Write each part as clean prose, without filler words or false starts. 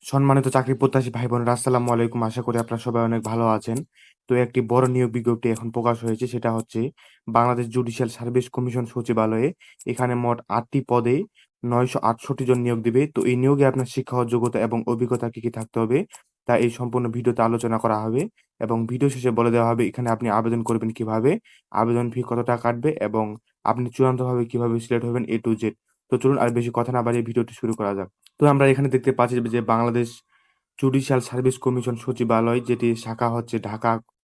সম্মানিত চাকরি প্রত্যাশী ভাই বোনেরা, আসসালামু আলাইকুম। আশা করি আপনারা সবাই অনেক ভালো আছেন। তো একটি বড় নিয়োগ বিজ্ঞপ্তি এখন প্রকাশ হয়েছে, সেটা হচ্ছে বাংলাদেশ জুডিশিয়াল সার্ভিস কমিশন সচিবালয়ে। এখানে মোট ৮টি পদে ৯৬৮ জন নিয়োগ দিবে। তো এই নিয়োগে আপনার শিক্ষা ও যোগ্যতা এবং অভিজ্ঞতা কি কি থাকতে হবে তা এই সম্পূর্ণ ভিডিওতে আলোচনা করা হবে, এবং ভিডিও শেষে বলে দেওয়া হবে এখানে আপনি আবেদন করবেন কিভাবে, আবেদন ফি কত টাকা কাটবে এবং আপনি চূড়ান্তভাবে কিভাবে সিলেক্ট হবেন এ টু জেড। তো চলুন আর বেশি কথা না বাড়িয়ে ভিডিওটি শুরু করা যাক। তো আমরা এখানে দেখতে পাচ্ছি যে বাংলাদেশ জুডিশিয়াল সার্ভিস কমিশন সচিবালয়, যেটি শাখা হচ্ছে ঢাকা।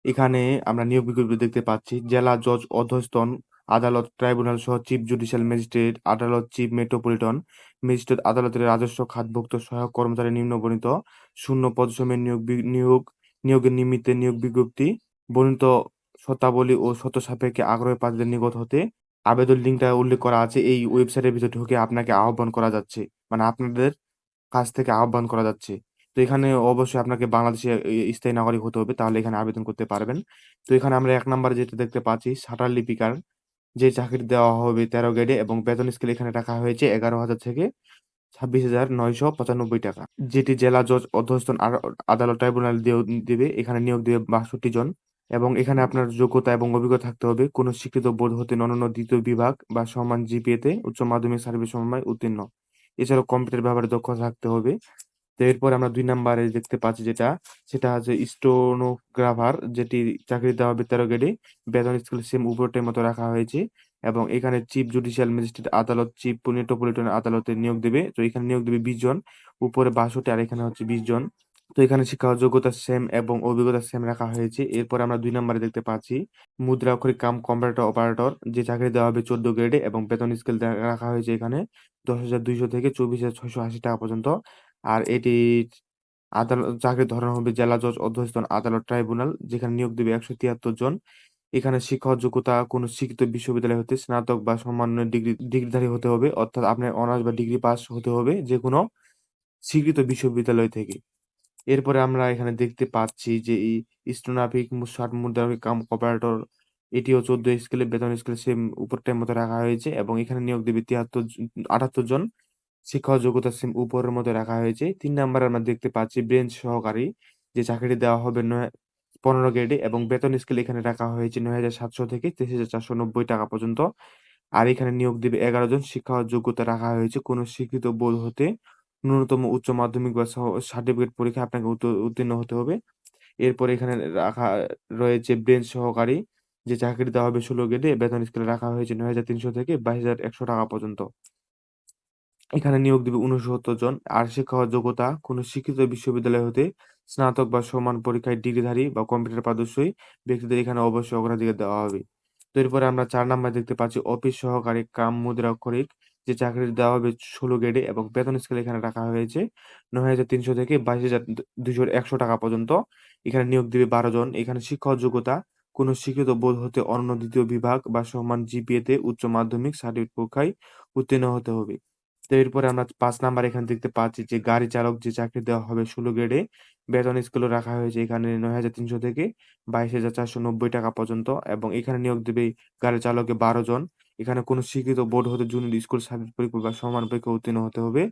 এখানে আমরা নিয়োগ বিজ্ঞপ্তি দেখতে পাচ্ছি জেলা জজ অধস্তন আদালত ট্রাইব্যুনাল সহ চিফ জুডিশিয়াল ম্যাজিস্ট্রেট আদালত, চিফ মেট্রোপলিটন ম্যাজিস্ট্রেট আদালতের রাজস্ব খাতভুক্ত সহায়ক কর্মচারী নিম্নবর্ণিত শূন্য পদসমূহে নিয়োগের নিমিত্তে নিয়োগ বিজ্ঞপ্তি বর্ণিত শর্তাবলী ও শর্ত সাপেক্ষে আগ্রহী প্রার্থীদের নিকট হতে আবেদন লিঙ্কটা উল্লেখ করা আছে। এই ওয়েবসাইটের ভিতরে ঢুকে আপনাকে আহ্বান করা যাচ্ছে, মানে আপনাদের কাছ থেকে আহ্বান করা যাচ্ছে। তো এখানে অবশ্যই আপনাকে বাংলাদেশে স্থায়ী নাগরিক হতে হবে, তাহলে এখানে আবেদন করতে পারবেন। তো এখানে আমরা ১ নাম্বারে যেটা দেখতে পাচ্ছি শাটার লিপিকার, যে চাকরি দেওয়া হবে ১৩ গ্রেডে এবং বেতন স্কেল এখানে রাখা হয়েছে ১১,০০০ থেকে ২৬,৯৯৫ টাকা। যেটি জেলা জজ অধস্তন আদালত ট্রাইব্যুনাল দিবে। এখানে নিয়োগ দিবে ৬২ জন, এবং এখানে আপনার যোগ্যতা এবং অভিজ্ঞতা থাকতে হবে কোনো স্বীকৃত বোর্ড হতে অনন্য দ্বিতীয় বিভাগ বা সমান জিপিএতে উচ্চ মাধ্যমিক সার্ভিস সমন্বয় উত্তীর্ণ। এছাড়াও কম্পিউটার ব্যবহারে দক্ষতা থাকতে হবে। তো এরপরে আমরা ২ নাম্বারে দেখতে পাচ্ছি যেটা, সেটা হচ্ছে স্টেনোগ্রাফার, যেটি চাকরি দেওয়া হবে ১৩ গ্রেডে। বেতন স্কেল সেম উপরটার মতো রাখা হয়েছে, এবং এখানে চিফ জুডিশিয়াল ম্যাজিস্ট্রেট আদালত, চিফ মেট্রোপলিটন আদালতে নিয়োগ দেবে। তো এখানে নিয়োগ দেবে ২০ জন, উপরে ৬২ আর এখানে হচ্ছে ২০ জন। তো এখানে শিক্ষা ও যোগ্যতা সেম এবং অভিজ্ঞতা সেম রাখা হয়েছে। এরপরে আমরা ২ নাম্বারে দেখতে পাচ্ছি মুদ্রা অক্ষরিক কাম কম্পিউটার অপারেটর, যে চাকরি দেওয়া হবে ১৪ গ্রেডে এবং বেতন স্কেল রাখা হয়েছে এখানে ১০,২০০ থেকে ২৪,৬৮ টাকা পর্যন্ত। আর এটির চাকরির ধরন হবে জেলা জজ অধস্তন আদালত ট্রাইব্যুনাল, যেখানে নিয়োগ দেবে ১৭৩ জন। এখানে শিক্ষা যোগ্যতা কোনো শিক্ষিত বিশ্ববিদ্যালয় হতে স্নাতক বা সমমানের ডিগ্রিধারী হতে হবে, অর্থাৎ আপনার অনার্স বা ডিগ্রি পাস হতে হবে যে কোনো স্বীকৃত বিশ্ববিদ্যালয় থেকে। এরপরে আমরা এখানে দেখতে পাচ্ছি যে স্টেনোগ্রাফিক ষাট মুদ্রাক্ষরিক কাম অপারেটর, এটিও ১৪ স্কেলে, বেতন স্কেল সেম উপরটার মতো রাখা হয়েছে, এবং এখানে নিয়োগ দেবে ৭৮ জন। শিক্ষা ও যোগ্যতা সেম উপরের মতো রাখা হয়েছে। ৩ নাম্বারে আমরা দেখতে পাচ্ছি ব্রেঞ্চ সহকারী, যে চাকরিটি দেওয়া হবে ১৫ গ্রেডে এবং বেতন স্কেল এখানে রাখা হয়েছে ৯,৭০০ থেকে ২৩,৪৯০ টাকা পর্যন্ত। আর এখানে নিয়োগ দিবে ১১ জন। শিক্ষা ও যোগ্যতা রাখা হয়েছে কোনো স্বীকৃত বোর্ড হতে ন্যূনতম উচ্চ মাধ্যমিক বা সার্টিফিকেট পরীক্ষায় আপনাকে উত্তীর্ণ হতে হবে। এরপরে এখানে রাখা রয়েছে ব্রেঞ্চ সহকারী, যে চাকরি দেওয়া হবে ১৬ গ্রেডে, বেতন স্কেলে রাখা হয়েছে ৯,৩০০ থেকে ২২,১০০ টাকা পর্যন্ত। এখানে নিয়োগ দিবে ৬৯ জন। আর শিক্ষা ও যোগ্যতা কোনো শিক্ষিত বিশ্ববিদ্যালয় হতে স্নাতক বা সমান পরীক্ষায় ডিগ্রিধারী বা কম্পিউটার পারদর্শী ব্যক্তিদের এখানে অবশ্যই অগ্রাধিকার দেওয়া হবে। তো এরপরে আমরা ৪ নাম্বারে দেখতে পাচ্ছি অফিস সহকারী কাম মুদ্রাক্ষরিক, যে চাকরি দেওয়া হবে ১৬ গ্রেডে এবং বেতন স্কেল এখানে রাখা হয়েছে ৯,৩০০ থেকে ২২,২১০ টাকা পর্যন্ত। এখানে নিয়োগ দিবে ১২ জন। এখানে শিক্ষা ও যোগ্যতা কোনো স্বীকৃত বোর্ড হতে অনন্য দ্বিতীয় বিভাগ বা সমান জিপিএতে উচ্চ মাধ্যমিক সার্টিফিকেট পরীক্ষায় উত্তীর্ণ হতে হবে। তো এরপরে আমরা ৫ নাম্বার এখানে দেখতে পাচ্ছি যে গাড়ি চালক, যে চাকরি দেওয়া হবে ১৬ গ্রেডে, বেতন স্কেলও রাখা হয়েছে এখানে ৯,৩০০ থেকে ২২,৪৯০ টাকা পর্যন্ত, এবং এখানে নিয়োগ দিবে গাড়ি চালকে ১২ জন। এখানে কোনো স্বীকৃত বোর্ড হতে জুনিয়র স্কুল সার্ভিস পরীক্ষা বা সমান পরীক্ষায় উত্তীর্ণ হতে হবে,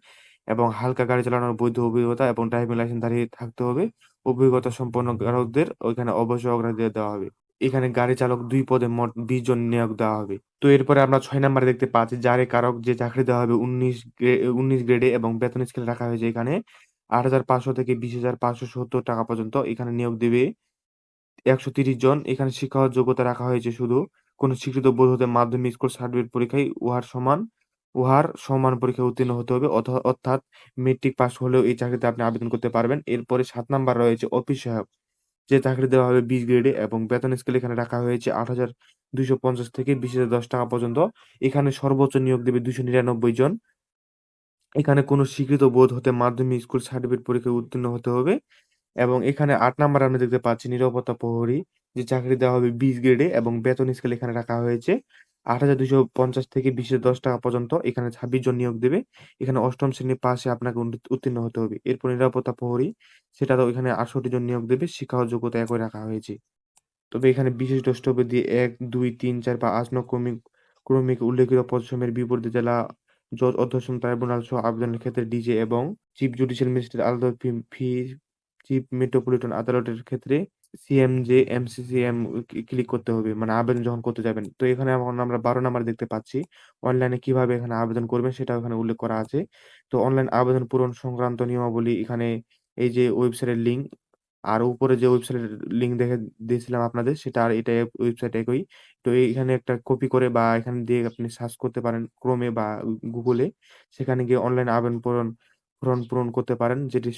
এবং হালকা গাড়ি চালানোর বৈধ অভিজ্ঞতা এবং ড্রাইভিং লাইসেন্সধারী থাকতে হবে। অভিজ্ঞতা সম্পন্ন গ্রাহকদের ওইখানে অবশ্যই অগ্রাধিকার দেওয়া হবে। এখানে গাড়ি চালক ২ পদে মোট ২০ জন নিয়োগ দেওয়া হবে। তো এরপরে আমরা ৬ নাম্বারে দেখতে পাচ্ছি জারি কারক, যে চাকরি দেওয়া হবে ১৯ গ্রেডে এবং বেতন স্কেল রাখা হয়েছে এখানে ৮,৫০০ থেকে ২০,৫৭০ টাকা পর্যন্ত। এখানে নিয়োগ দিবে ১৩০ জন। এখানে শিক্ষা ও যোগ্যতা রাখা হয়েছে শুধু কোন স্বীকৃত বোর্ড হতে মাধ্যমিক স্কুল সার্টিফিকেট পরীক্ষায় উহার সমান পরীক্ষায় উত্তীর্ণ হতে হবে, অর্থাৎ মেট্রিক পাস হলেও এই চাকরিতে আপনি আবেদন করতে পারবেন। এরপরে ৭ নাম্বার রয়েছে অফিস সহায়ক, যে চাকরি দেওয়া হবে ২০ গ্রেডে এবং বেতন স্কেল এখানে রাখা হয়েছে ৮,২৫০ থেকে ২০,০১০ টাকা পর্যন্ত। এখানে সর্বোচ্চ নিয়োগ দেবে ২৯৯ জন। এখানে কোনো স্বীকৃত বোর্ড হতে মাধ্যমিক স্কুল সার্টিফিকেট পরীক্ষায় উত্তীর্ণ হতে হবে, এবং এখানে ৮ নাম্বারে আমরা দেখতে পাচ্ছি নিরাপত্তা প্রহরী, যে চাকরি দেওয়া হবে ২০ গ্রেডে এবং বেতন স্কেল এখানে রাখা হয়েছে ৮,২৫০ থেকে ২০,০১০ টাকা পর্যন্ত। এখানে ২৬ জন নিয়োগ দেবে। এখানে ৮ম শ্রেণী পাশে আপনাকে উত্তীর্ণ হতে হবে। এরপর নিরাপত্তা প্রহরী, সেটাতেও এখানে ৬৮ জন নিয়োগ দেবে। শিক্ষা ও যোগ্যতা একই রাখা হয়েছে। তবে এখানে বিশেষ দ্রষ্টব্য দিয়ে ১, ২, ৩, ৪ বা ৮ নং ক্রমিক উল্লেখিত পদসমূহের বিপরীতে জেলা জজ অধ্যক্ষ ট্রাইব্যুনাল সহ আবেদনের ক্ষেত্রে ডিজে এবং চিফ জুডিশিয়াল ম্যাজিস্ট্রেট আদালত ফি চিফ মেট্রোপলিটন আদালতের ক্ষেত্রে সিএমজে এমসিসিএম ক্লিক করতে হবে, মানে আবেদন যখন করতে যাবেন। তো এখানে এখন আমরা 12 নাম্বার দেখতে পাচ্ছি, অনলাইনে কিভাবে এখানে আবেদন করবেন সেটা এখানে উল্লেখ করা আছে। তো অনলাইন আবেদন পূরণ সংক্রান্ত নিয়মাবলী এখানে এই যে ওয়েবসাইটের লিঙ্ক, আর উপরে যে ওয়েবসাইটের লিঙ্ক দেখে দিয়েছিলাম আপনাদের, সেটা আর এটা ওয়েবসাইট একই। তো এইখানে একটা কপি করে বা এখানে দিয়ে আপনি সার্চ করতে পারেন ক্রোমে বা গুগলে, সেখানে গিয়ে অনলাইন আবেদন ফর্ম পূরণ করতে পারেন, যেটি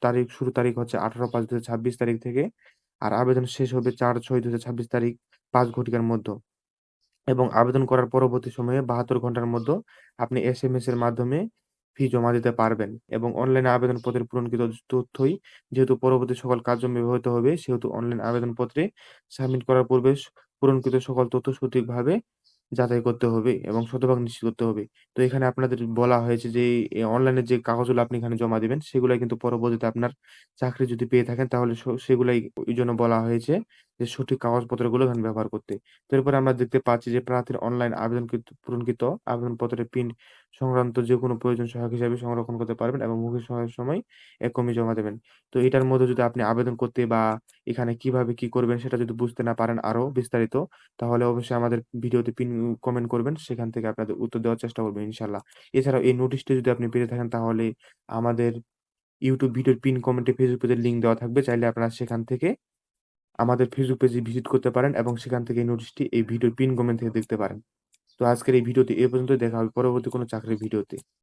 তারিখ শুরু তারিখ হচ্ছে 18/5/2026 তারিখ থেকে, আর আবেদন শেষ হবে 4/6/2026 তারিখ 5 ঘটিকার মধ্যে। এবং আবেদন করার পরবর্তী সময়ে 72 ঘন্টার মধ্যে আপনি এসএমএস এর মাধ্যমে ফি জমা দিতে পারবেন। এবং অনলাইনে আবেদনপত্রে পূরণকৃত তথ্যই যেহেতু পরবর্তী সকল কার্যক্রমে ব্যবহৃত হবে, সেহেতু অনলাইন আবেদনপত্রে সাবমিট করার পূর্বে পূরণকৃত সকল তথ্য সঠিকভাবে যাচাই করতে হবে এবং শতভাগ নিশ্চিত করতে হবে। তো এখানে আপনাদের বলা হয়েছে যে এই অনলাইনে যে কাগজগুলো আপনি এখানে জমা দিবেন, সেগুলাই কিন্তু পরবর্তীতে আপনার চাকরি যদি পেয়ে থাকেন তাহলে সেগুলাই ওই জন্য বলা হয়েছে যে সঠিক কাগজপত্রগুলো এখানে ব্যবহার করতে। তো এরপরে আমরা দেখতে পাচ্ছি যে প্রার্থীর অনলাইন আবেদনকৃত পূরণকৃত আবেদনপত্রের প্রিন্ট সংক্রান্ত যে কোনো প্রয়োজন সহায়ক হিসেবে সংরক্ষণ করতে পারবেন এবং মৌখিক সহায়ের সময় এক কপি জমা দেবেন। তো এটার মধ্যে যদি আপনি আবেদন করতে বা এখানে কিভাবে কি করবেন সেটা যদি বুঝতে না পারেন আরো বিস্তারিত, তাহলে অবশ্যই আমাদের ভিডিওতে কমেন্ট করবেন, সেখান থেকে আপনাদের উত্তর দেওয়ার চেষ্টা করবো ইনশাল্লাহ। এছাড়াও এই নোটিশটি যদি আপনি পেতে থাকেন তাহলে আমাদের ইউটিউব ভিডিওর কমেন্টে ফেসবুক পেজের লিঙ্ক দেওয়া থাকবে, চাইলে আপনারা সেখান থেকে আমাদের ফেসবুক পেজে ভিজিট করতে পারেন এবং সেখান থেকে এই নোটিশটি এই ভিডিওর কমেন্ট থেকে দেখতে পারেন। তো আজকের এই ভিডিওটি এ পর্যন্ত, দেখা হবে পরবর্তী কোনো চাকরির ভিডিওতে।